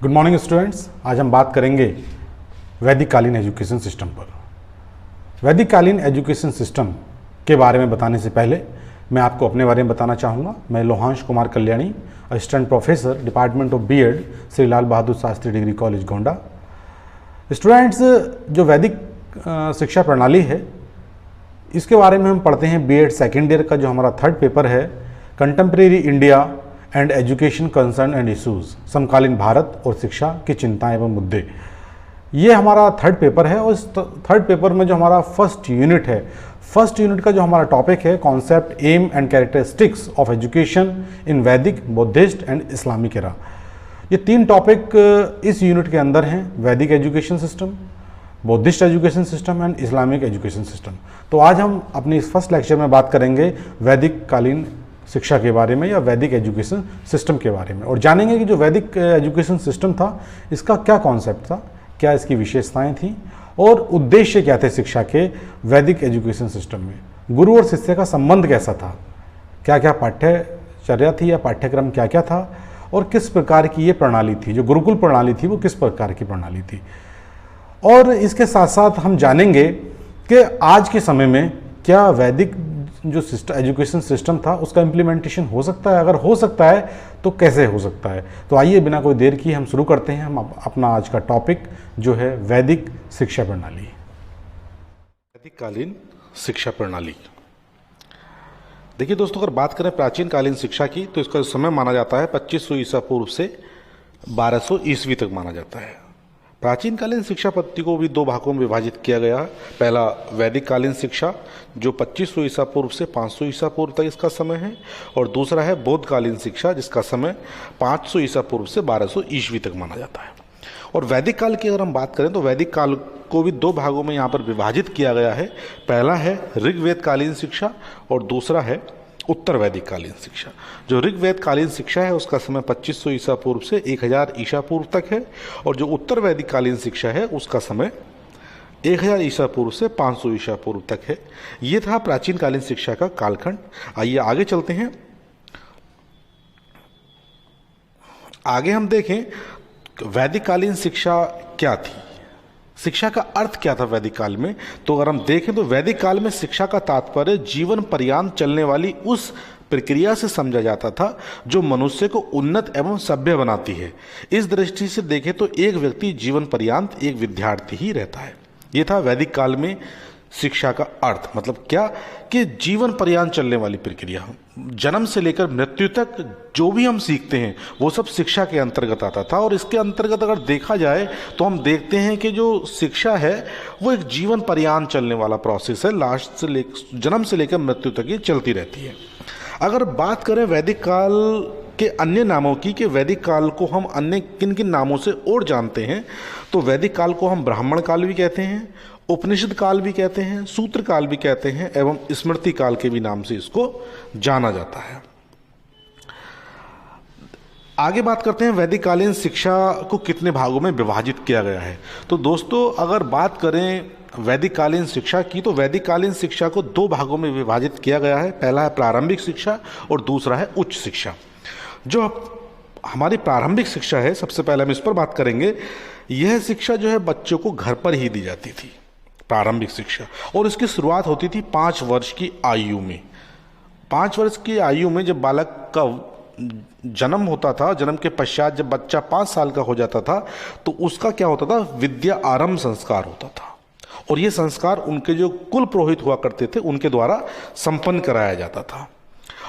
Good morning students. आज हम बात करेंगे वैदिक कालीन एजुकेशन सिस्टम पर। वैदिक कालीन एजुकेशन सिस्टम के बारे में बताने से पहले मैं आपको अपने बारे में बताना चाहूँगा। मैं Lohansh Kumar Kalyani, assistant professor department of BEd, Shri Lal Bahadur Shastri degree college Gonda. Students, जो वैदिक शिक्षा प्रणाली है इसके बारे में हम पढ़ते हैं बीएड सेकेंड ईयर का जो हमारा थर्ड पेपर है, contemporary India and education concern and issues, समकालीन भारत और शिक्षा की चिंताएं एवं मुद्दे। ये हमारा थर्ड पेपर है और इस थर्ड पेपर में जो हमारा फर्स्ट यूनिट है, फर्स्ट यूनिट का जो हमारा टॉपिक है concept, aim and characteristics of education in Vedic, Buddhist and Islamic era. ये तीन टॉपिक इस यूनिट के अंदर हैं, वैदिक education system, Buddhist education system and Islamic education system. तो आज हम अपने इस फर्स्ट लेक्चर में बात करेंगे वैदिक कालीन शिक्षा के बारे में या वैदिक एजुकेशन सिस्टम के बारे में, और जानेंगे कि जो वैदिक एजुकेशन सिस्टम था इसका क्या कॉन्सेप्ट था, क्या इसकी विशेषताएं थी और उद्देश्य क्या थे शिक्षा के वैदिक एजुकेशन सिस्टम में। गुरु और शिष्य का संबंध कैसा था, क्या क्या पाठ्यचर्या थी या पाठ्यक्रम क्या क्या था, और किस प्रकार की ये प्रणाली थी, जो गुरुकुल प्रणाली थी वो किस प्रकार की प्रणाली थी। और इसके साथ साथ हम जानेंगे कि आज के समय में क्या वैदिक जो एजुकेशन सिस्टम था उसका इम्प्लीमेंटेशन हो सकता है, अगर हो सकता है तो कैसे हो सकता है। तो आइए बिना कोई देर किए हम शुरू करते हैं हम अपना आज का टॉपिक जो है वैदिक शिक्षा प्रणाली। वैदिक कालीन शिक्षा प्रणाली। देखिए दोस्तों, अगर बात करें प्राचीन कालीन शिक्षा की तो इसका समय माना जाता है 2500 ईसा पूर्व से 1200 ईस्वी तक माना जाता है। प्राचीन कालीन शिक्षा पद्धति को भी दो भागों में विभाजित किया गया है। पहला वैदिक कालीन शिक्षा जो 2500 ईसा पूर्व से 500 ईसा पूर्व तक इसका समय है, और दूसरा है बौद्ध कालीन शिक्षा जिसका समय 500 ईसा पूर्व से 1200 ईस्वी तक माना जाता है। और वैदिक काल की अगर हम बात करें तो वैदिक काल को भी दो भागों में यहाँ पर विभाजित किया गया है। पहला है ऋग्वेद कालीन शिक्षा और दूसरा है उत्तर वैदिक कालीन शिक्षा। जो ऋग्वेद कालीन शिक्षा है उसका समय 2500 ईसा पूर्व से 1000 ईसा पूर्व तक है, और जो उत्तर वैदिक कालीन शिक्षा है उसका समय 1000 ईसा पूर्व से 500 ईसा पूर्व तक है। ये था प्राचीन कालीन शिक्षा का कालखंड। आइए आगे चलते हैं। आगे हम देखें वैदिक कालीन शिक्षा क्या थी, शिक्षा का अर्थ क्या था वैदिक काल में। तो अगर हम देखें तो वैदिक काल में शिक्षा का तात्पर्य जीवन पर्यंत चलने वाली उस प्रक्रिया से समझा जाता था जो मनुष्य को उन्नत एवं सभ्य बनाती है। इस दृष्टि से देखें तो एक व्यक्ति जीवन पर्यंत एक विद्यार्थी ही रहता है। यह था वैदिक काल में शिक्षा का अर्थ। मतलब क्या कि जीवन पर्यंत चलने वाली प्रक्रिया, जन्म से लेकर मृत्यु तक जो भी हम सीखते हैं वो सब शिक्षा के अंतर्गत आता था। और इसके अंतर्गत अगर देखा जाए तो हम देखते हैं कि जो शिक्षा है वो एक जीवन पर्यंत चलने वाला प्रोसेस है, लास्ट से जन्म से लेकर मृत्यु तक ये चलती रहती है। अगर बात करें वैदिक काल के अन्य नामों की कि वैदिक काल को हम अन्य किन किन नामों से और जानते हैं, तो वैदिक काल को हम ब्राह्मण काल भी कहते हैं, उपनिषद काल भी कहते हैं, सूत्र काल भी कहते हैं एवं स्मृति काल के भी नाम से इसको जाना जाता है। आगे बात करते हैं वैदिक कालीन शिक्षा को कितने भागों में विभाजित किया गया है। तो दोस्तों, अगर बात करें वैदिक कालीन शिक्षा की तो वैदिक कालीन शिक्षा को दो भागों में विभाजित किया गया है। पहला है प्रारंभिक शिक्षा और दूसरा है उच्च शिक्षा। जो हमारी प्रारंभिक शिक्षा है, सबसे पहले हम इस पर बात करेंगे। यह शिक्षा जो है बच्चों को घर पर ही दी जाती थी, प्रारंभिक शिक्षा, और इसकी शुरुआत होती थी 5 वर्ष की आयु में। 5 वर्ष की आयु में जब बालक का जन्म होता था, जन्म के पश्चात जब बच्चा 5 साल का हो जाता था तो उसका क्या होता था, विद्या आरंभ संस्कार होता था। और ये संस्कार उनके जो कुल पुरोहित हुआ करते थे उनके द्वारा संपन्न कराया जाता था।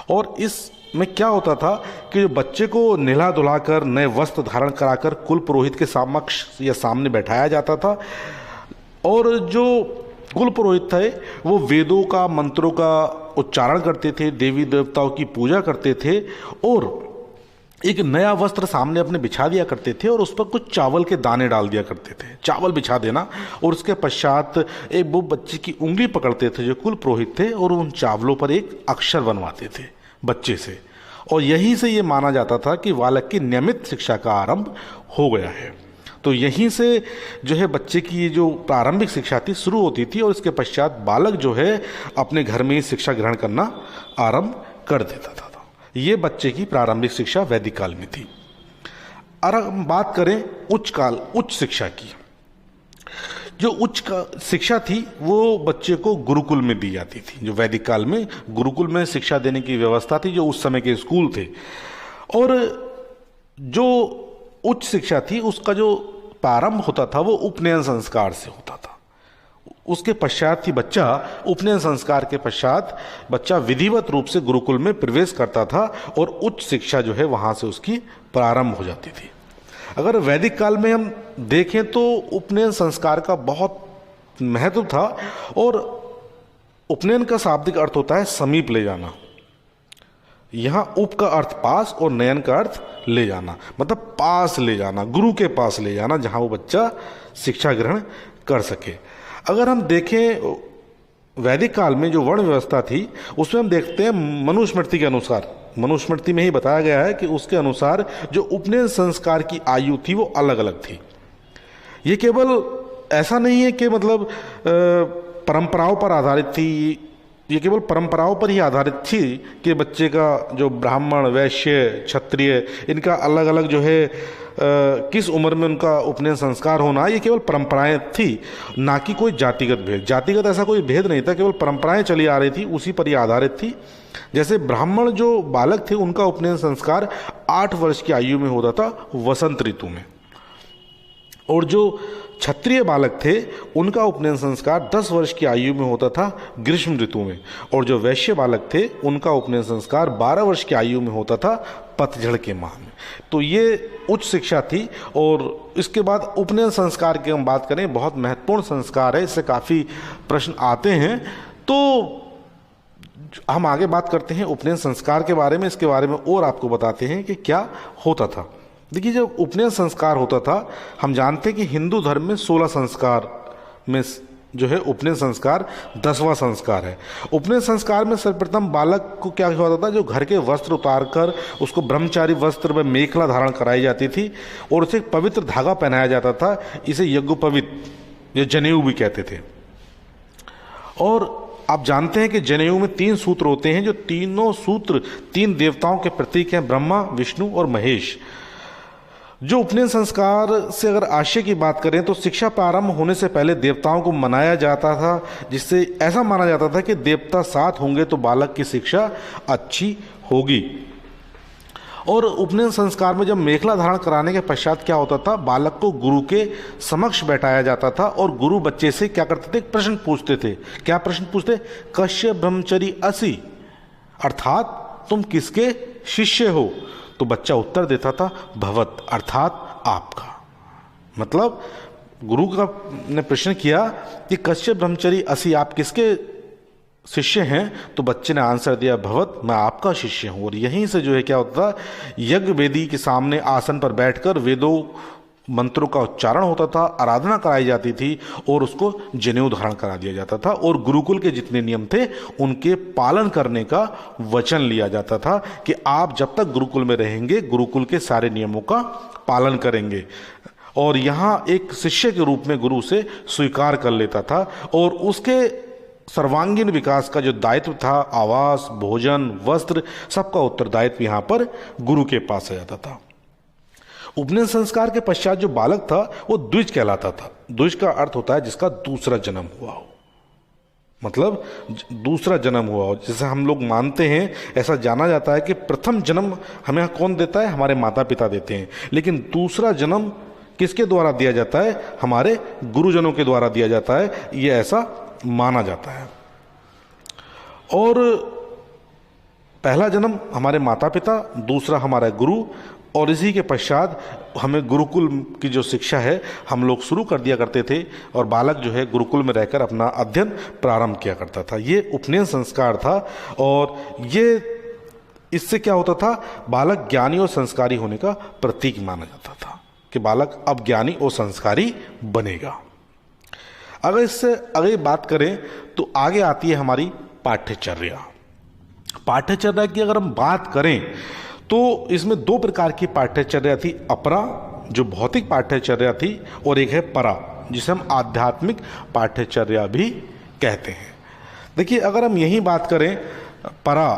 और इसमें क्या होता था कि बच्चे को नहला धुलाकर नए वस्त्र धारण कराकर कुल पुरोहित के समक्ष या सामने बैठाया जाता था। और जो कुल पुरोहित थे वो वेदों का, मंत्रों का उच्चारण करते थे, देवी देवताओं की पूजा करते थे, और एक नया वस्त्र सामने अपने बिछा दिया करते थे और उस पर कुछ चावल के दाने डाल दिया करते थे, चावल बिछा देना। और उसके पश्चात एक वो बच्चे की उंगली पकड़ते थे जो कुल पुरोहित थे और उन चावलों पर एक अक्षर बनवाते थे बच्चे से, और यहीं से ये माना जाता था कि बालक की नियमित शिक्षा का आरंभ हो गया है। तो यहीं से जो है बच्चे की जो प्रारंभिक शिक्षा थी शुरू होती थी, और इसके पश्चात बालक जो है अपने घर में ही शिक्षा ग्रहण करना आरंभ कर देता था। ये बच्चे की प्रारंभिक शिक्षा वैदिक काल में थी। और हम बात करें उच्च शिक्षा की, जो शिक्षा थी वो बच्चे को गुरुकुल में दी जाती थी। जो वैदिक काल में गुरुकुल में शिक्षा देने की व्यवस्था थी, जो उस समय के स्कूल थे। और जो उच्च शिक्षा थी उसका जो प्रारंभ होता था वो उपनयन संस्कार से होता था। उसके पश्चात ही बच्चा, उपनयन संस्कार के पश्चात बच्चा विधिवत रूप से गुरुकुल में प्रवेश करता था और उच्च शिक्षा जो है वहाँ से उसकी प्रारंभ हो जाती थी। अगर वैदिक काल में हम देखें तो उपनयन संस्कार का बहुत महत्व था। और उपनयन का शाब्दिक अर्थ होता है समीप ले जाना। यहाँ उप का अर्थ पास और नयन का अर्थ ले जाना, मतलब पास ले जाना, गुरु के पास ले जाना, जहाँ वो बच्चा शिक्षा ग्रहण कर सके। अगर हम देखें वैदिक काल में जो वर्ण व्यवस्था थी उसमें हम देखते हैं मनुस्मृति के अनुसार, मनुस्मृति में ही बताया गया है कि उसके अनुसार जो उपनयन संस्कार की आयु थी वो अलग अलग थी। ये केवल ऐसा नहीं है कि मतलब परंपराओं पर आधारित थी, ये केवल परंपराओं पर ही आधारित थी कि बच्चे का जो ब्राह्मण, वैश्य, क्षत्रिय, इनका अलग अलग जो है किस उम्र में उनका उपनयन संस्कार होना, ये केवल परंपराएं थी, ना कि कोई जातिगत भेद। जातिगत ऐसा कोई भेद नहीं था, केवल परंपराएं चली आ रही थी, उसी पर ही आधारित थी। जैसे ब्राह्मण जो बालक थे उनका उपनयन संस्कार 8 वर्ष की आयु में होता था वसंत ऋतु में, और जो क्षत्रिय बालक थे उनका उपनयन संस्कार 10 वर्ष की आयु में होता था ग्रीष्म ऋतु में, और जो वैश्य बालक थे उनका उपनयन संस्कार 12 वर्ष की आयु में होता था पतझड़ के माह में। तो ये उच्च शिक्षा थी। और इसके बाद उपनयन संस्कार की हम बात करें, बहुत महत्वपूर्ण संस्कार है, इससे काफ़ी प्रश्न आते हैं। तो हम आगे बात करते हैं उपनयन संस्कार के बारे में, इसके बारे में और आपको बताते हैं कि क्या होता था। देखिए, जब उपनयन संस्कार होता था, हम जानते हैं कि हिंदू धर्म में 16 संस्कार में जो है उपनयन संस्कार 10वां संस्कार है। उपनयन संस्कार में सर्वप्रथम बालक को क्या होता था, जो घर के वस्त्र उतारकर उसको ब्रह्मचारी वस्त्र में मेखला धारण कराई जाती थी और उसे पवित्र धागा पहनाया जाता था। इसे यज्ञोपवीत या जनेऊ भी कहते थे। और आप जानते हैं कि जनेऊ में 3 सूत्र होते हैं, जो तीनों सूत्र 3 देवताओं के प्रतीक हैं, ब्रह्मा, विष्णु और महेश। जो उपनयन संस्कार से अगर आशय की बात करें तो शिक्षा प्रारंभ होने से पहले देवताओं को मनाया जाता था, जिससे ऐसा माना जाता था कि देवता साथ होंगे तो बालक की शिक्षा अच्छी होगी। और उपनयन संस्कार में जब मेखला धारण कराने के पश्चात क्या होता था, बालक को गुरु के समक्ष बैठाया जाता था और गुरु बच्चे से क्या करते थे, प्रश्न पूछते थे। क्या प्रश्न पूछते? कश्य ब्रह्मचरी असि, अर्थात तुम किसके शिष्य हो? तो बच्चा उत्तर देता था भवत, अर्थात आपका। मतलब गुरु का ने प्रश्न किया कि कश्य ब्रह्मचरी असि, आप किसके शिष्य हैं? तो बच्चे ने आंसर दिया भवत, मैं आपका शिष्य हूँ। और यहीं से जो है क्या होता था, यज्ञ वेदी के सामने आसन पर बैठकर वेदों मंत्रों का उच्चारण होता था, आराधना कराई जाती थी और उसको जनेऊ धारण करा दिया जाता था। और गुरुकुल के जितने नियम थे उनके पालन करने का वचन लिया जाता था कि आप जब तक गुरुकुल में रहेंगे गुरुकुल के सारे नियमों का पालन करेंगे। और यहाँ एक शिष्य के रूप में गुरु से स्वीकार कर लेता था और उसके सर्वांगीण विकास का जो दायित्व था, आवास, भोजन, वस्त्र, सबका उत्तरदायित्व यहाँ पर गुरु के पास आ जाता था। उपनयन संस्कार के पश्चात जो बालक था वो द्विज कहलाता था। द्विज का अर्थ होता है जिसका दूसरा जन्म हुआ हो, मतलब दूसरा जन्म हुआ हो। जैसे हम लोग मानते हैं, ऐसा जाना जाता है कि प्रथम जन्म हमें कौन देता है, हमारे माता पिता देते हैं, लेकिन दूसरा जन्म किसके द्वारा दिया जाता है, हमारे गुरुजनों के द्वारा दिया जाता है, ये ऐसा माना जाता है। और पहला जन्म हमारे माता पिता, दूसरा हमारा गुरु, और इसी के पश्चात हमें गुरुकुल की जो शिक्षा है हम लोग शुरू कर दिया करते थे और बालक जो है गुरुकुल में रहकर अपना अध्ययन प्रारंभ किया करता था। ये उपनयन संस्कार था। और ये इससे क्या होता था, बालक ज्ञानी और संस्कारी होने का प्रतीक माना जाता था कि बालक अब ज्ञानी और संस्कारी बनेगा। अगर इससे आगे बात करें तो आगे आती है हमारी पाठ्यचर्या। पाठ्यचर्या की अगर हम बात करें तो इसमें 2 प्रकार की पाठ्यचर्या थी, अपरा जो भौतिक पाठ्यचर्या थी और एक है परा जिसे हम आध्यात्मिक पाठ्यचर्या भी कहते हैं। देखिए, अगर हम यही बात करें परा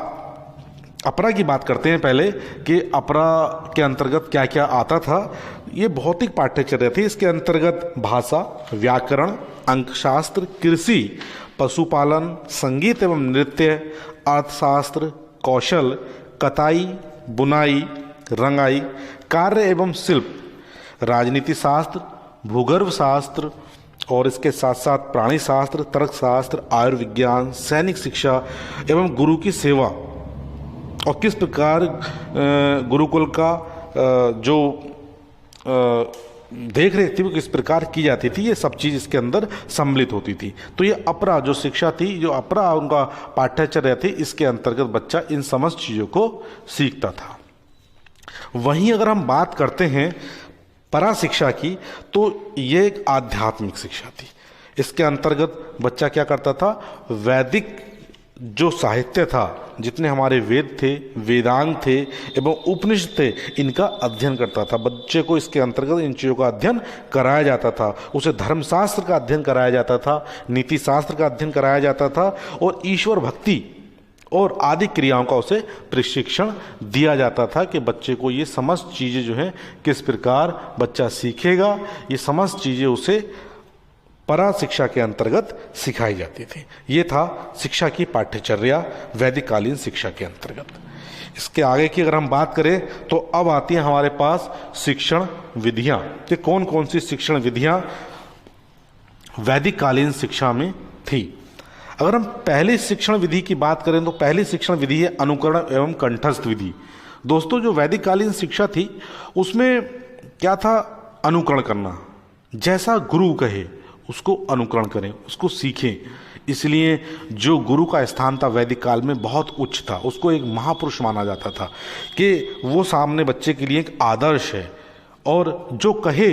अपरा की बात करते हैं पहले कि अपरा के अंतर्गत क्या क्या आता था। ये भौतिक पाठ्यचर्या थी। इसके अंतर्गत भाषा, व्याकरण, अंकशास्त्र, कृषि, पशुपालन, संगीत एवं नृत्य, अर्थशास्त्र, कौशल, कताई, बुनाई, रंगाई, कार्य एवं शिल्प, राजनीति शास्त्र, भूगर्भ शास्त्र और इसके साथ साथ प्राणी शास्त्र, तर्कशास्त्र, आयुर्विज्ञान, सैनिक शिक्षा एवं गुरु की सेवा और किस प्रकार गुरुकुल का जो देख रेख थी वो किस प्रकार की जाती थी, ये सब चीज़ इसके अंदर सम्मिलित होती थी। तो ये अपरा जो शिक्षा थी, जो अपरा उनका पाठ्यचर्या थी, इसके अंतर्गत बच्चा इन समस्त चीज़ों को सीखता था। वहीं अगर हम बात करते हैं परा शिक्षा की, तो ये एक आध्यात्मिक शिक्षा थी। इसके अंतर्गत बच्चा क्या करता था, वैदिक जो साहित्य था, जितने हमारे वेद थे, वेदांग थे एवं उपनिषद थे, इनका अध्ययन करता था। बच्चे को इसके अंतर्गत इन चीज़ों का अध्ययन कराया जाता था। उसे धर्मशास्त्र का अध्ययन कराया जाता था, नीति शास्त्र का अध्ययन कराया जाता था और ईश्वर भक्ति और आदि क्रियाओं का उसे प्रशिक्षण दिया जाता था कि बच्चे को ये समस्त चीज़ें जो हैं किस प्रकार बच्चा सीखेगा, ये समस्त चीज़ें उसे परा शिक्षा के अंतर्गत सिखाई जाती थी। ये था शिक्षा की पाठ्यचर्या वैदिक कालीन शिक्षा के अंतर्गत। इसके आगे की अगर हम बात करें तो अब आती हैं हमारे पास शिक्षण विधियां कि कौन कौन सी शिक्षण विधियां वैदिक कालीन शिक्षा में थी। अगर हम पहली शिक्षण विधि की बात करें तो पहली शिक्षण विधि है अनुकरण एवं कंठस्थ विधि। दोस्तों, जो वैदिक कालीन शिक्षा थी उसमें क्या था, अनुकरण करना। जैसा गुरु कहे उसको अनुकरण करें, उसको सीखें। इसलिए जो गुरु का स्थान था वैदिक काल में बहुत उच्च था, उसको एक महापुरुष माना जाता था कि वो सामने बच्चे के लिए एक आदर्श है। और जो कहे,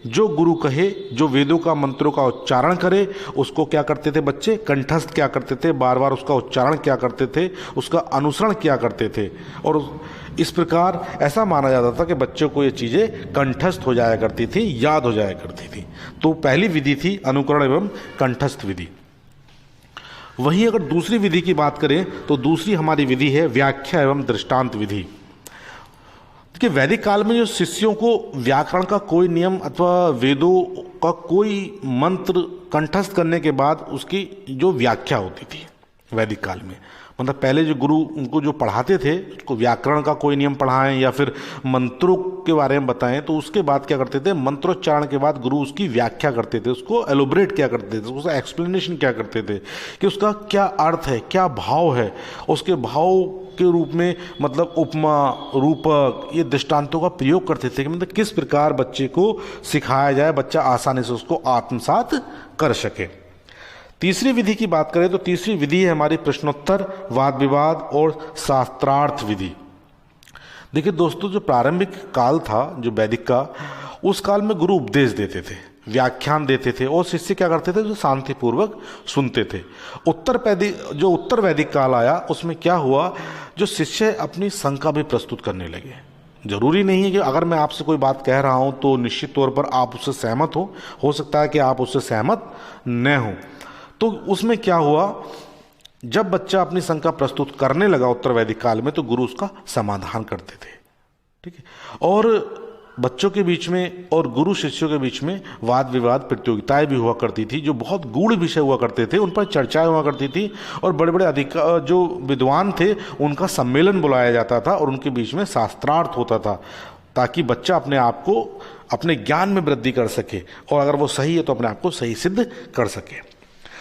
जो गुरु कहे, जो वेदों का मंत्रों का उच्चारण करे, उसको क्या करते थे बच्चे, कंठस्थ क्या करते थे, बार बार उसका उच्चारण क्या करते थे, उसका अनुसरण क्या करते थे। और इस प्रकार ऐसा माना जाता था कि बच्चों को ये चीज़ें कंठस्थ हो जाया करती थी, याद हो जाया करती थी। तो पहली विधि थी अनुकरण एवं कंठस्थ विधि। वहीं अगर दूसरी विधि की बात करें तो दूसरी हमारी विधि है व्याख्या एवं दृष्टांत विधि। कि वैदिक काल में जो शिष्यों को व्याकरण का कोई नियम अथवा वेदों का कोई मंत्र कंठस्थ करने के बाद उसकी जो व्याख्या होती थी वैदिक काल में, मतलब पहले जो गुरु उनको जो पढ़ाते थे उसको व्याकरण का कोई नियम पढ़ाएं या फिर मंत्रों के बारे में बताएं, तो उसके बाद क्या करते थे, मंत्रोच्चारण के बाद गुरु उसकी व्याख्या करते थे, उसको एलोबरेट क्या करते थे, उसका एक्सप्लेनेशन क्या करते थे कि उसका क्या अर्थ है, क्या भाव है। उसके भाव के रूप में मतलब उपमा, रूपक, ये दृष्टांतों का प्रयोग करते थे कि मतलब किस प्रकार बच्चे को सिखाया जाए, बच्चा आसानी से उसको आत्मसात कर सके। तीसरी विधि की बात करें तो तीसरी विधि है हमारी प्रश्नोत्तर, वाद विवाद और शास्त्रार्थ विधि। देखिए दोस्तों, जो प्रारंभिक काल था जो वैदिक का, उस काल में गुरु उपदेश देते थे, व्याख्यान देते थे और शिष्य क्या करते थे, जो शांतिपूर्वक सुनते थे। उत्तर वैदिक काल आया, उसमें क्या हुआ, जो शिष्य अपनी शंका भी प्रस्तुत करने लगे। जरूरी नहीं है कि अगर मैं आपसे कोई बात कह रहा हूं तो निश्चित तौर पर आप उससे सहमत हो सकता है कि आप उससे सहमत न हो। तो उसमें क्या हुआ, जब बच्चा अपनी शंका प्रस्तुत करने लगा उत्तर वैदिक काल में, तो गुरु उसका समाधान करते थे। ठीक है। और बच्चों के बीच में और गुरु शिष्यों के बीच में वाद विवाद प्रतियोगिताएं भी हुआ करती थी, जो बहुत गूढ़ विषय हुआ करते थे, उन पर चर्चाएं हुआ करती थी और बड़े बड़े जो विद्वान थे उनका सम्मेलन बुलाया जाता था और उनके बीच में शास्त्रार्थ होता था, ताकि बच्चा अपने आप को अपने ज्ञान में वृद्धि कर सके और अगर वो सही है तो अपने आप को सही सिद्ध कर सके।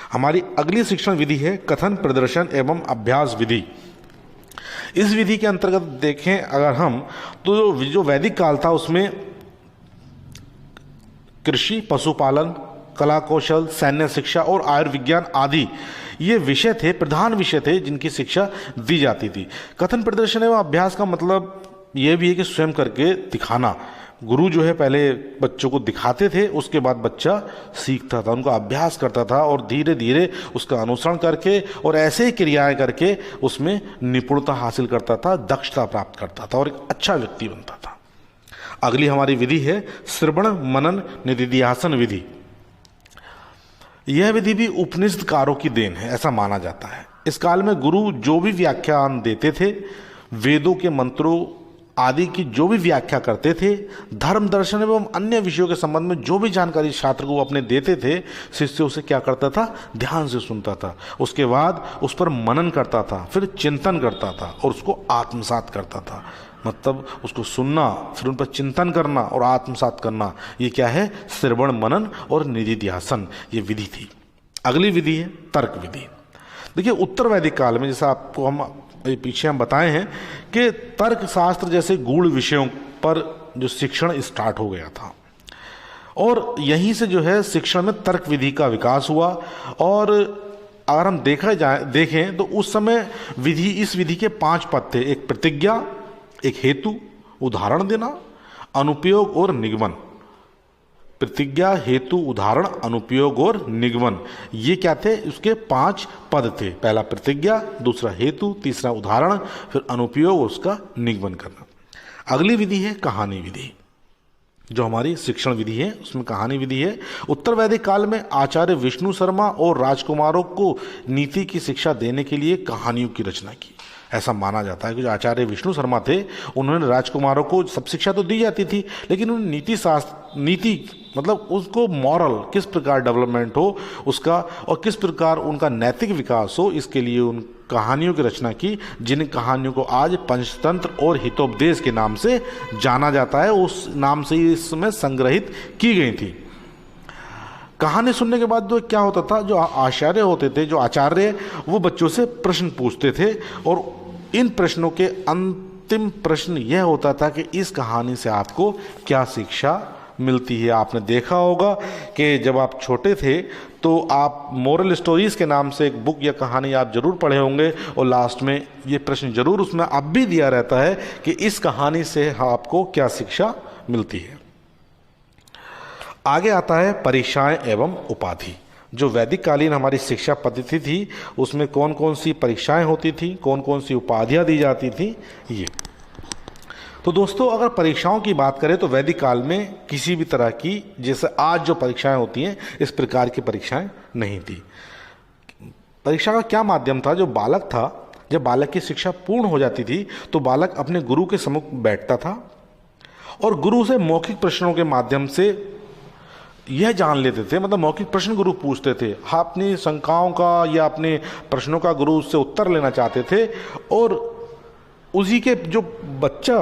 हमारी अगली शिक्षण विधि है कथन, प्रदर्शन एवं अभ्यास विधि। इस विधि के अंतर्गत देखें अगर हम तो जो वैदिक काल था उसमें कृषि, पशुपालन, कला कौशल, सैन्य शिक्षा और आयुर्विज्ञान आदि ये विषय थे, प्रधान विषय थे जिनकी शिक्षा दी जाती थी। कथन, प्रदर्शन एवं अभ्यास का मतलब ये भी है कि स्वयं करके दिखाना। गुरु जो है पहले बच्चों को दिखाते थे, उसके बाद बच्चा सीखता था, उनका अभ्यास करता था और धीरे धीरे उसका अनुसरण करके और ऐसे ही क्रियाएं करके उसमें निपुणता हासिल करता था, दक्षता प्राप्त करता था और एक अच्छा व्यक्ति बनता था। अगली हमारी विधि है श्रवण मनन निधिध्यासन विधि। यह विधि भी उपनिषदकारों की देन है, ऐसा माना जाता है। इस काल में गुरु जो भी व्याख्यान देते थे वेदों के मंत्रों आदि की जो भी व्याख्या करते थे, धर्म दर्शन एवं अन्य विषयों के संबंध में जो भी जानकारी छात्र को अपने देते थे, शिष्य उसे क्या करता था, ध्यान से सुनता था, उसके बाद उस पर मनन करता था, फिर चिंतन करता था और उसको आत्मसात करता था। मतलब उसको सुनना, फिर उन पर चिंतन करना और आत्मसात करना, ये क्या है, श्रवण मनन और निधिध्यासन, ये विधि थी। अगली विधि है तर्क विधि। देखिए उत्तर वैदिक काल में, जैसा आपको हम पीछे हम बताए हैं कि तर्क शास्त्र जैसे गूढ़ विषयों पर जो शिक्षण स्टार्ट हो गया था और यहीं से जो है शिक्षण में तर्क विधि का विकास हुआ। और अगर हम देखें तो उस समय इस विधि के 5 पद थे। एक प्रतिज्ञा, एक हेतु, उदाहरण देना, अनुपयोग और निगमन। प्रतिज्ञा, हेतु, उदाहरण, अनुपयोग और निगमन, ये क्या थे, उसके 5 पद थे। पहला प्रतिज्ञा, दूसरा हेतु, तीसरा उदाहरण, फिर अनुपयोग और उसका निगमन करना। अगली विधि है कहानी विधि। जो हमारी शिक्षण विधि है उसमें कहानी विधि है। उत्तर वैदिक काल में आचार्य विष्णु शर्मा और राजकुमारों को नीति की शिक्षा देने के लिए कहानियों की रचना की। ऐसा माना जाता है कि जो आचार्य विष्णु शर्मा थे, उन्होंने राजकुमारों को सब शिक्षा तो दी जाती थी, लेकिन उन्होंने नीति मतलब उसको मॉरल किस प्रकार डेवलपमेंट हो उसका और किस प्रकार उनका नैतिक विकास हो, इसके लिए उन कहानियों की रचना की, जिन कहानियों को आज पंचतंत्र और हितोपदेश के नाम से जाना जाता है। उस नाम से इसमें संग्रहित की गई थी। कहानी सुनने के बाद जो क्या होता था, जो आचार्य होते थे, जो आचार्य, वो बच्चों से प्रश्न पूछते थे और इन प्रश्नों के अंतिम प्रश्न यह होता था कि इस कहानी से आपको क्या शिक्षा मिलती है। आपने देखा होगा कि जब आप छोटे थे तो आप मोरल स्टोरीज के नाम से एक बुक या कहानी आप जरूर पढ़े होंगे और लास्ट में ये प्रश्न जरूर उसमें अब भी दिया रहता है कि इस कहानी से आपको क्या शिक्षा मिलती है। आगे आता है परीक्षाएं एवं उपाधि। जो वैदिक कालीन हमारी शिक्षा पद्धति थी उसमें कौन कौन सी परीक्षाएं होती थी, कौन कौन सी उपाधियां दी जाती थी, ये। तो दोस्तों अगर परीक्षाओं की बात करें तो वैदिक काल में किसी भी तरह की, जैसे आज जो परीक्षाएं होती हैं, इस प्रकार की परीक्षाएं नहीं थी। परीक्षा का क्या माध्यम था, जो बालक था, जब बालक की शिक्षा पूर्ण हो जाती थी तो बालक अपने गुरु के सम्मुख बैठता था और गुरु से मौखिक प्रश्नों के माध्यम से यह जान लेते थे, मतलब मौखिक प्रश्न गुरु पूछते थे, अपनी शंकाओं का या अपने प्रश्नों का गुरु उससे उत्तर लेना चाहते थे और उसी के जो बच्चा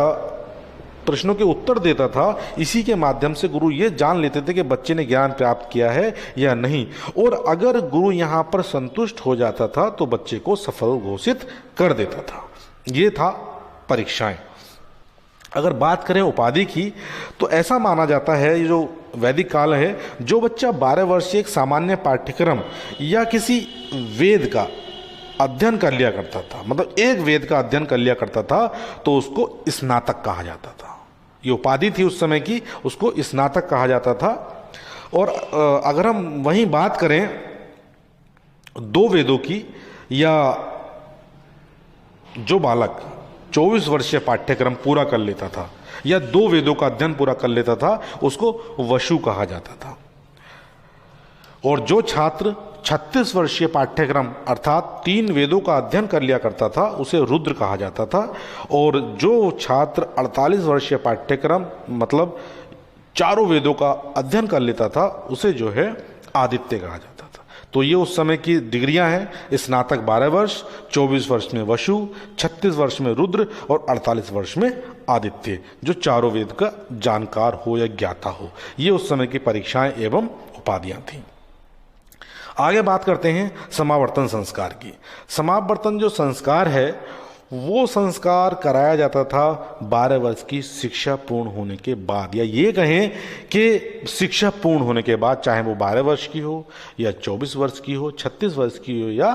प्रश्नों के उत्तर देता था, इसी के माध्यम से गुरु ये जान लेते थे कि बच्चे ने ज्ञान प्राप्त किया है या नहीं। और अगर गुरु यहाँ पर संतुष्ट हो जाता था तो बच्चे को सफल घोषित कर देता था। ये था परीक्षाएं। अगर बात करें उपाधि की तो ऐसा माना जाता है, ये जो वैदिक काल है, जो बच्चा 12 वर्षीय एक सामान्य पाठ्यक्रम या किसी वेद का अध्ययन कर लिया करता था, मतलब एक वेद का अध्ययन कर लिया करता था, तो उसको स्नातक कहा जाता था। ये उपाधि थी उस समय की, उसको स्नातक कहा जाता था। और अगर हम वहीं बात करें 2 वेदों की, या जो बालक 24 वर्षीय पाठ्यक्रम पूरा कर लेता था या 2 वेदों का अध्ययन पूरा कर लेता था, उसको वशु कहा जाता था। और जो छात्र 36 वर्षीय पाठ्यक्रम अर्थात 3 वेदों का अध्ययन कर लिया करता था, उसे रुद्र कहा जाता था। और जो छात्र 48 वर्षीय पाठ्यक्रम मतलब 4 वेदों का अध्ययन कर लेता था, उसे जो है आदित्य कहा जाता था। तो ये उस समय की डिग्रियां हैं। स्नातक 12 वर्ष, 24 वर्ष में वशु, 36 वर्ष में रुद्र और 48 वर्ष में आदित्य, जो 4 वेद का जानकार हो या ज्ञाता हो। ये उस समय की परीक्षाएं एवं उपाधियां थीं। आगे बात करते हैं समावर्तन संस्कार की। समावर्तन जो संस्कार है वो संस्कार कराया जाता था 12 वर्ष की शिक्षा पूर्ण होने के बाद, या ये कहें कि शिक्षा पूर्ण होने के बाद, चाहे वो 12 वर्ष की हो या 24 वर्ष की हो, 36 वर्ष की हो या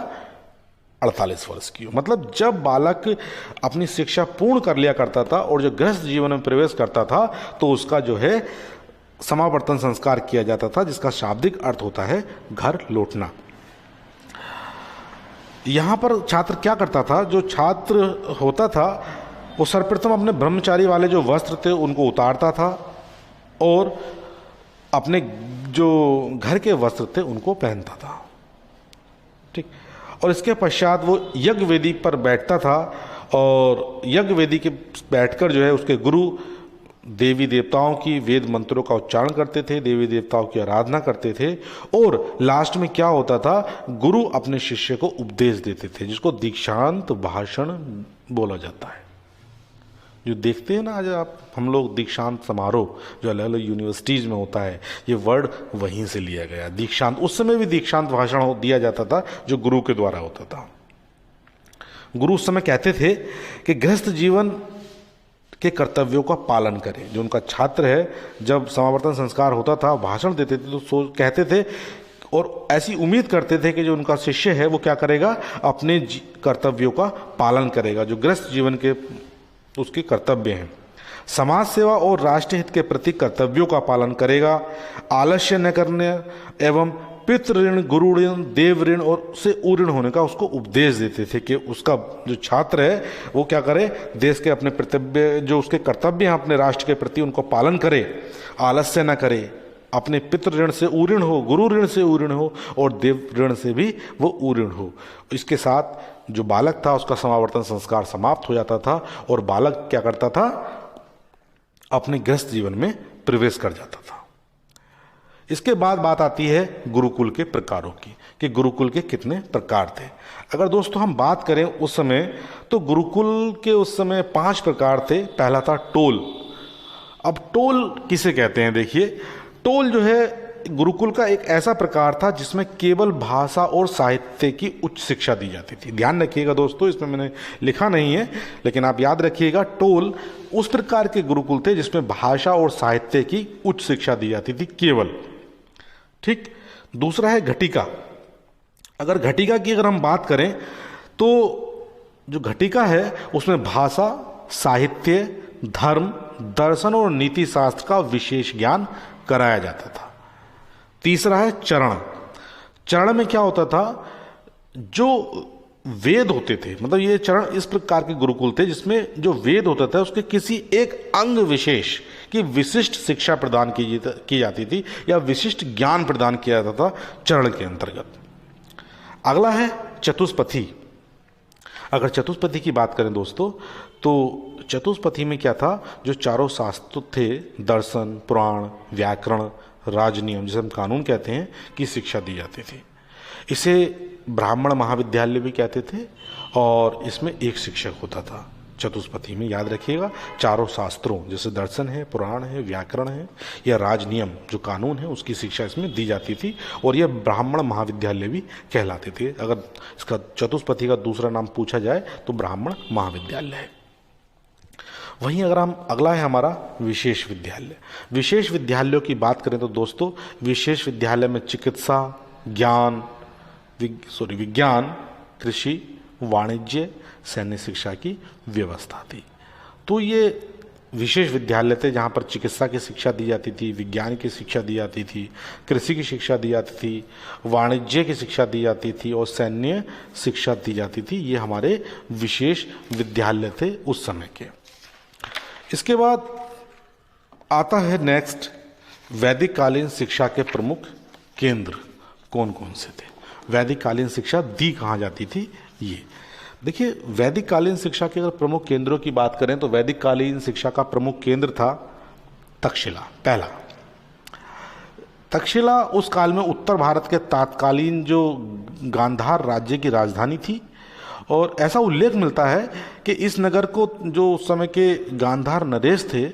48 वर्ष की हो। मतलब जब बालक अपनी शिक्षा पूर्ण कर लिया करता था और जो गृहस्थ जीवन में प्रवेश करता था तो उसका जो है समावर्तन संस्कार किया जाता था, जिसका शाब्दिक अर्थ होता है घर लौटना। यहाँ पर छात्र क्या करता था, जो छात्र होता था वो सर्वप्रथम अपने ब्रह्मचारी वाले जो वस्त्र थे उनको उतारता था और अपने जो घर के वस्त्र थे उनको पहनता था, ठीक। और इसके पश्चात वो यज्ञ वेदी पर बैठता था और यज्ञ वेदी के बैठकर जो है उसके गुरु देवी देवताओं की वेद मंत्रों का उच्चारण करते थे, देवी देवताओं की आराधना करते थे, और लास्ट में क्या होता था, गुरु अपने शिष्य को उपदेश देते थे, जिसको दीक्षांत भाषण बोला जाता है। जो देखते हैं ना आज आप हम लोग दीक्षांत समारोह जो अलग अलग यूनिवर्सिटीज में होता है, ये वर्ड वहीं से लिया गया। दीक्षांत, उस समय भी दीक्षांत भाषण दिया जाता था जो गुरु के द्वारा होता था। गुरु उस समय कहते थे कि गृहस्थ जीवन के कर्तव्यों का पालन करें। जो उनका छात्र है, जब समावर्तन संस्कार होता था, भाषण देते थे तो कहते थे और ऐसी उम्मीद करते थे कि जो उनका शिष्य है वो क्या करेगा, अपने कर्तव्यों का पालन करेगा, जो गृहस्थ जीवन के उसके कर्तव्य हैं। समाज सेवा और राष्ट्र हित के प्रति कर्तव्यों का पालन करेगा, आलस्य न करने एवं पितृ ऋण, गुरु ऋण, देव ऋण और से उऋण होने का उसको उपदेश देते थे कि उसका जो छात्र है वो क्या करे, देश के अपने कर्तव्य, जो उसके कर्तव्य हैं अपने राष्ट्र के प्रति, उनको पालन करे, आलस्य न करे, अपने पितृ ऋण से उऋण हो, गुरु ऋण से उऋण हो और देव ऋण से भी वो उऋण हो। इसके साथ जो बालक था उसका समावर्तन संस्कार समाप्त हो जाता था और बालक क्या करता था, अपने गृहस्थ जीवन में प्रवेश कर जाता था। इसके बाद बात आती है गुरुकुल के प्रकारों की, कि गुरुकुल के कितने प्रकार थे। अगर दोस्तों हम बात करें उस समय, तो गुरुकुल के उस समय 5 प्रकार थे। पहला था टोल। अब टोल किसे कहते हैं, देखिए टोल जो है गुरुकुल का एक ऐसा प्रकार था जिसमें केवल भाषा और साहित्य की उच्च शिक्षा दी जाती थी। ध्यान रखिएगा दोस्तों, इसमें मैंने लिखा नहीं है लेकिन आप याद रखिएगा, टोल उस प्रकार के गुरुकुल थे जिसमें भाषा और साहित्य की उच्च शिक्षा दी जाती थी केवल। ठीक। दूसरा है घटिका। अगर घटिका की अगर हम बात करें तो जो घटिका है उसमें भाषा, साहित्य, धर्म, दर्शन और नीति शास्त्र का विशेष ज्ञान कराया जाता था। तीसरा है चरण। चरण में क्या होता था, जो वेद होते थे, मतलब ये चरण इस प्रकार के गुरुकुल थे जिसमें जो वेद होता था उसके किसी एक अंग विशेष की विशिष्ट शिक्षा प्रदान की जाती थी या विशिष्ट ज्ञान प्रदान किया जाता था चरण के अंतर्गत। अगला है चतुष्पथी। अगर चतुष्पथी की बात करें दोस्तों, तो चतुष्पथी में क्या था, जो चारों शास्त्र थे, दर्शन, पुराण, व्याकरण, राजनियम, जिसे हम कानून कहते हैं, की शिक्षा दी जाती थी। इसे ब्राह्मण महाविद्यालय भी कहते थे और इसमें एक शिक्षक होता था चतुष्पथी में। याद रखिएगा, चारों शास्त्रों जैसे दर्शन है, पुराण है, व्याकरण है या राजनियम जो कानून है उसकी शिक्षा इसमें दी जाती थी और यह ब्राह्मण महाविद्यालय भी कहलाते थे। अगर इसका चतुष्पथी का दूसरा नाम पूछा जाए तो ब्राह्मण महाविद्यालय है। वहीं अगर हम अगला है हमारा विशेष विद्यालय। विशेष विद्यालयों की बात करें तो दोस्तों, विशेष विद्यालय में चिकित्सा, विज्ञान, कृषि, वाणिज्य, सैन्य शिक्षा की व्यवस्था थी। तो ये विशेष विद्यालय थे जहाँ पर चिकित्सा की शिक्षा दी जाती थी, विज्ञान की शिक्षा दी जाती थी, कृषि की शिक्षा दी जाती थी, वाणिज्य की शिक्षा दी जाती थी और सैन्य शिक्षा दी जाती थी। ये हमारे विशेष विद्यालय थे उस समय के। इसके बाद आता है नेक्स्ट, वैदिक कालीन शिक्षा के प्रमुख केंद्र कौन कौन से थे। वैदिक कालीन शिक्षा दी कहाँ जाती थी, ये देखिए। वैदिक कालीन शिक्षा के अगर प्रमुख केंद्रों की बात करें तो वैदिक कालीन शिक्षा का प्रमुख केंद्र था तक्षशिला। पहला तक्षशिला उस काल में उत्तर भारत के तत्कालीन जो गांधार राज्य की राजधानी थी और ऐसा उल्लेख मिलता है कि इस नगर को जो उस समय के गांधार नरेश थे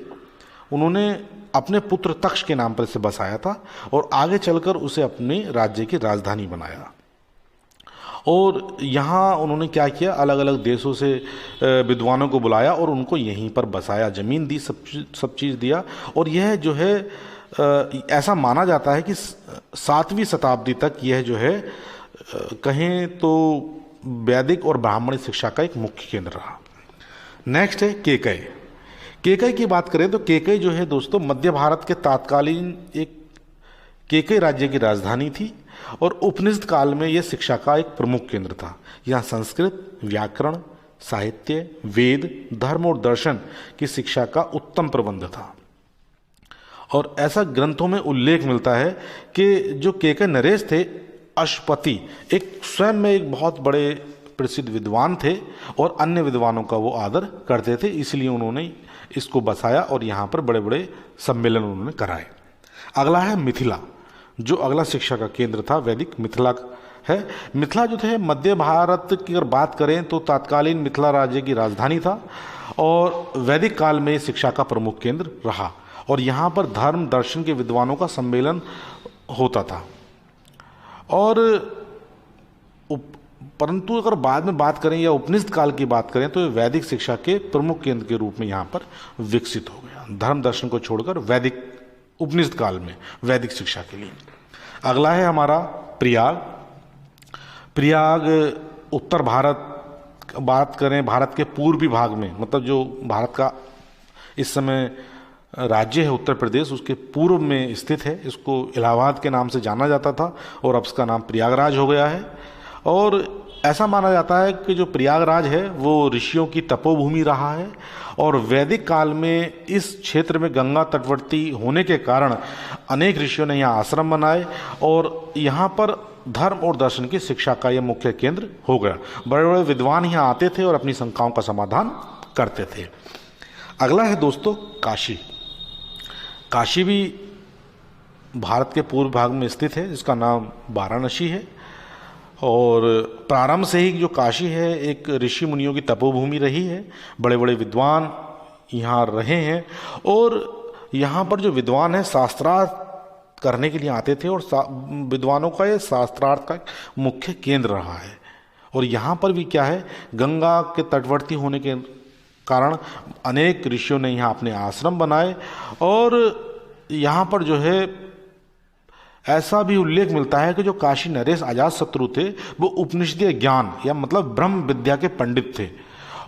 उन्होंने अपने पुत्र तक्ष के नाम पर इसे बसाया था और आगे चलकर उसे अपने राज्य की राजधानी बनाया। और यहाँ उन्होंने क्या किया, अलग अलग देशों से विद्वानों को बुलाया और उनको यहीं पर बसाया, ज़मीन दी, सब चीज़ दिया। और यह जो है ऐसा माना जाता है कि 7वीं शताब्दी तक यह जो है कहें तो वैदिक और ब्राह्मणी शिक्षा का एक मुख्य केंद्र रहा। नेक्स्ट है केकय। केकय की बात करें तो केकय जो है दोस्तों मध्य भारत के तत्कालीन एक केकय राज्य की राजधानी थी और उपनिषद काल में यह शिक्षा का एक प्रमुख केंद्र था। यहाँ संस्कृत, व्याकरण, साहित्य, वेद, धर्म और दर्शन की शिक्षा का उत्तम प्रबंध था। और ऐसा ग्रंथों में उल्लेख मिलता है कि जो केकय नरेश थे, अशुपति एक स्वयं में एक बहुत बड़े प्रसिद्ध विद्वान थे और अन्य विद्वानों का वो आदर करते थे, इसलिए उन्होंने इसको बसाया और यहाँ पर बड़े बड़े सम्मेलन उन्होंने कराए। अगला है मिथिला, जो अगला शिक्षा का केंद्र था वैदिक मिथिला है। मिथिला जो थे मध्य भारत की अगर बात करें तो तत्कालीन मिथिला राज्य की राजधानी था और वैदिक काल में शिक्षा का प्रमुख केंद्र रहा और यहाँ पर धर्म दर्शन के विद्वानों का सम्मेलन होता था। और परंतु अगर बाद में बात करें या उपनिषद काल की बात करें तो वैदिक शिक्षा के प्रमुख केंद्र के रूप में यहाँ पर विकसित हो गया, धर्म दर्शन को छोड़कर वैदिक उपनिषद काल में वैदिक शिक्षा के लिए। अगला है हमारा प्रयाग। प्रयाग उत्तर भारत बात करें, भारत के पूर्वी भाग में, मतलब जो भारत का इस समय राज्य है उत्तर प्रदेश, उसके पूर्व में स्थित है। इसको इलाहाबाद के नाम से जाना जाता था और अब इसका नाम प्रयागराज हो गया है। और ऐसा माना जाता है कि जो प्रयागराज है वो ऋषियों की तपोभूमि रहा है और वैदिक काल में इस क्षेत्र में गंगा तटवर्ती होने के कारण अनेक ऋषियों ने यहाँ आश्रम बनाए और यहाँ पर धर्म और दर्शन की शिक्षा का यह मुख्य केंद्र हो गया। बड़े बड़े विद्वान यहाँ आते थे और अपनी शंकाओं का समाधान करते थे। अगला है दोस्तों काशी। काशी भी भारत के पूर्व भाग में स्थित है, जिसका नाम वाराणसी है और प्रारंभ से ही जो काशी है एक ऋषि मुनियों की तपोभूमि रही है। बड़े बड़े विद्वान यहाँ रहे हैं और यहाँ पर जो विद्वान है शास्त्रार्थ करने के लिए आते थे और विद्वानों का ये शास्त्रार्थ का मुख्य केंद्र रहा है। और यहाँ पर भी क्या है, गंगा के तटवर्ती होने के कारण अनेक ऋषियों ने यहाँ अपने आश्रम बनाए और यहाँ पर जो है ऐसा भी उल्लेख मिलता है कि जो काशी नरेश अजातशत्रु थे वो उपनिषदीय ज्ञान या मतलब ब्रह्म विद्या के पंडित थे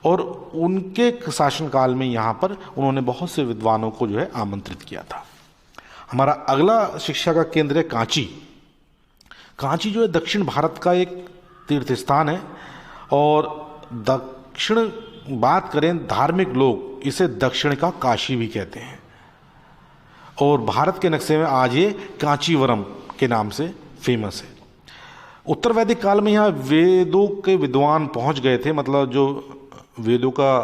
और उनके शासनकाल में यहाँ पर उन्होंने बहुत से विद्वानों को जो है आमंत्रित किया था। हमारा अगला शिक्षा का केंद्र है कांची। कांची जो है दक्षिण भारत का एक तीर्थ स्थान है और दक्षिण बात करें धार्मिक लोग इसे दक्षिण का काशी भी कहते हैं और भारत के नक्शे में आज ये कांचीवरम के नाम से फेमस है। उत्तर वैदिक काल में यहाँ वेदों के विद्वान पहुँच गए थे, मतलब जो वेदों का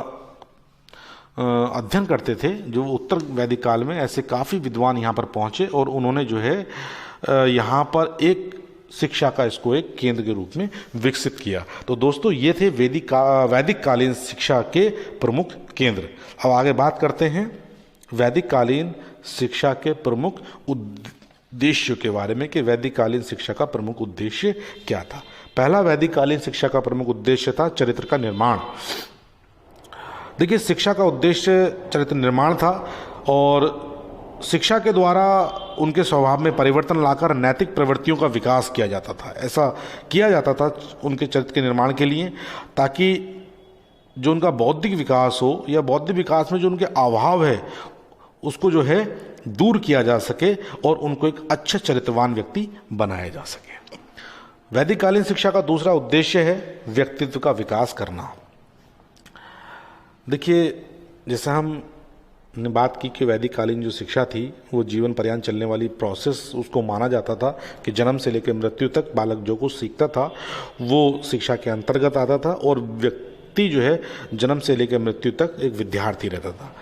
अध्ययन करते थे जो उत्तर वैदिक काल में, ऐसे काफ़ी विद्वान यहाँ पर पहुँचे और उन्होंने जो है यहाँ पर एक शिक्षा का इसको एक केंद्र के रूप में विकसित किया। तो दोस्तों ये थे वैदिक कालीन शिक्षा के प्रमुख केंद्र। अब आगे बात करते हैं वैदिक कालीन शिक्षा के प्रमुख उद्देश्यों के बारे में कि वैदिक कालीन शिक्षा का प्रमुख उद्देश्य क्या था। पहला वैदिक कालीन शिक्षा का प्रमुख उद्देश्य था चरित्र का निर्माण। देखिए शिक्षा का उद्देश्य चरित्र निर्माण था और शिक्षा के द्वारा उनके स्वभाव में परिवर्तन लाकर नैतिक प्रवृत्तियों का विकास किया जाता था। ऐसा किया जाता था उनके चरित्र के निर्माण के लिए ताकि जो उनका बौद्धिक विकास हो या बौद्धिक विकास में जो उनके अभाव है उसको जो है दूर किया जा सके और उनको एक अच्छा चरित्रवान व्यक्ति बनाया जा सके। वैदिक कालीन शिक्षा का दूसरा उद्देश्य है व्यक्तित्व का विकास करना। देखिए जैसे हमने बात की कि वैदिक कालीन जो शिक्षा थी वो जीवन पर्यंत चलने वाली प्रोसेस, उसको माना जाता था कि जन्म से लेकर मृत्यु तक बालक जो कुछ सीखता था वो शिक्षा के अंतर्गत आता था और व्यक्ति जो है जन्म से लेकर मृत्यु तक एक विद्यार्थी रहता था।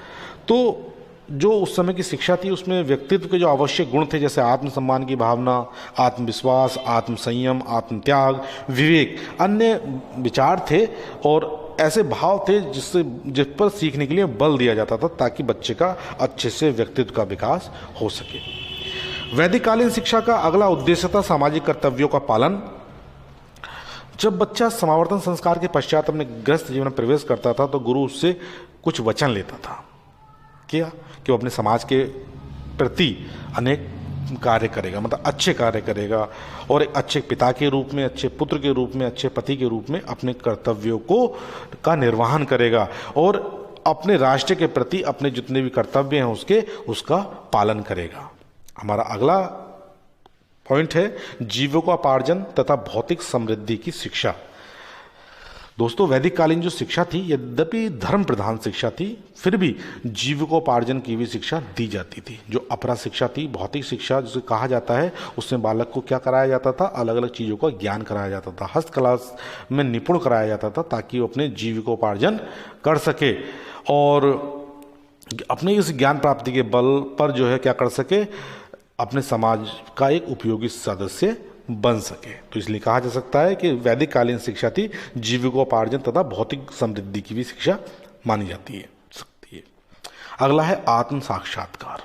तो जो उस समय की शिक्षा थी उसमें व्यक्तित्व के जो आवश्यक गुण थे जैसे आत्मसम्मान की भावना, आत्मविश्वास, आत्मसंयम, आत्मत्याग, विवेक, अन्य विचार थे और ऐसे भाव थे जिस पर सीखने के लिए बल दिया जाता था ताकि बच्चे का अच्छे से व्यक्तित्व का विकास हो सके। वैदिक कालीन शिक्षा का अगला उद्देश्य था सामाजिक कर्तव्यों का पालन। जब बच्चा समावर्तन संस्कार के पश्चात अपने गृहस्थ जीवन में प्रवेश करता था तो गुरु उससे कुछ वचन लेता था क्या कि वो अपने समाज के प्रति अनेक कार्य करेगा, मतलब अच्छे कार्य करेगा और एक अच्छे पिता के रूप में, अच्छे पुत्र के रूप में, अच्छे पति के रूप में अपने कर्तव्यों का निर्वहन करेगा और अपने राष्ट्र के प्रति अपने जितने भी कर्तव्य हैं उसका पालन करेगा। हमारा अगला पॉइंट है जीविकोपार्जन तथा भौतिक समृद्धि की शिक्षा। दोस्तों वैदिक कालीन जो शिक्षा थी यद्यपि धर्म प्रधान शिक्षा थी, फिर भी जीविकोपार्जन की भी शिक्षा दी जाती थी। जो अपरा शिक्षा थी, भौतिक शिक्षा जिसे कहा जाता है, उसमें बालक को क्या कराया जाता था, अलग अलग चीज़ों का ज्ञान कराया जाता था, हस्तकला में निपुण कराया जाता था ताकि वो अपने जीविकोपार्जन कर सके और अपने इस ज्ञान प्राप्ति के बल पर जो है क्या कर सके, अपने समाज का एक उपयोगी सदस्य बन सके। तो इसलिए कहा जा सकता है कि वैदिक कालीन शिक्षा थी जीविकोपार्जन तथा भौतिक समृद्धि की भी शिक्षा मानी जाती है सकती है। अगला है आत्म साक्षात्कार।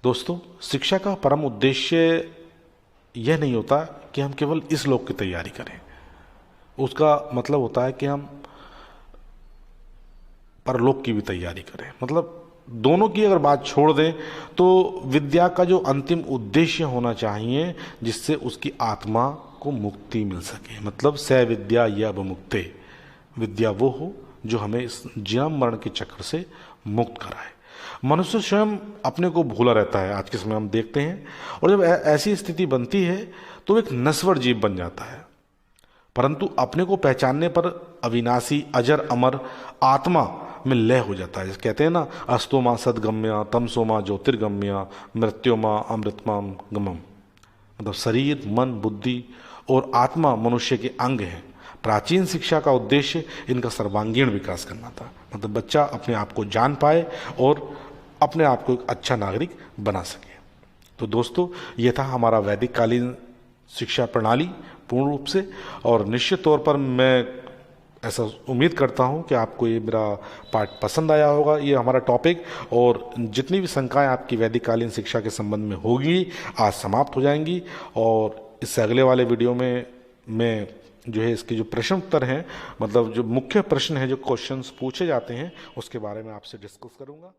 दोस्तों शिक्षा का परम उद्देश्य यह नहीं होता कि हम केवल इस लोक की तैयारी करें, उसका मतलब होता है कि हम परलोक की भी तैयारी करें। मतलब दोनों की अगर बात छोड़ दें तो विद्या का जो अंतिम उद्देश्य होना चाहिए जिससे उसकी आत्मा को मुक्ति मिल सके। मतलब स विद्या या मुक्ते, विद्या वो हो जो हमें इस जन्म मरण के चक्र से मुक्त कराए। मनुष्य स्वयं अपने को भूला रहता है, आज के समय हम देखते हैं, और जब ऐसी स्थिति बनती है तो एक नश्वर जीव बन जाता है। परंतु अपने को पहचानने पर अविनाशी अजर अमर आत्मा में लय हो जाता है। जैसे कहते हैं ना, अस्तो मां सदगम्या तमसो मां ज्योतिर्गम्या मृत्यो मां अमृतमां गमम। मतलब शरीर, मन, बुद्धि और आत्मा मनुष्य के अंग हैं। प्राचीन शिक्षा का उद्देश्य इनका सर्वांगीण विकास करना था। मतलब बच्चा अपने आप को जान पाए और अपने आप को एक अच्छा नागरिक बना सके। तो दोस्तों ये था हमारा वैदिक कालीन शिक्षा प्रणाली पूर्ण रूप से, और निश्चित तौर पर मैं ऐसा उम्मीद करता हूं कि आपको ये मेरा पार्ट पसंद आया होगा, ये हमारा टॉपिक। और जितनी भी शंकाएं आपकी वैदिक कालीन शिक्षा के संबंध में होगी आज समाप्त हो जाएंगी, और इससे अगले वाले वीडियो में मैं जो है इसके जो प्रश्न उत्तर हैं, मतलब जो मुख्य प्रश्न हैं, जो क्वेश्चंस पूछे जाते हैं, उसके बारे में आपसे डिस्कस करूंगा।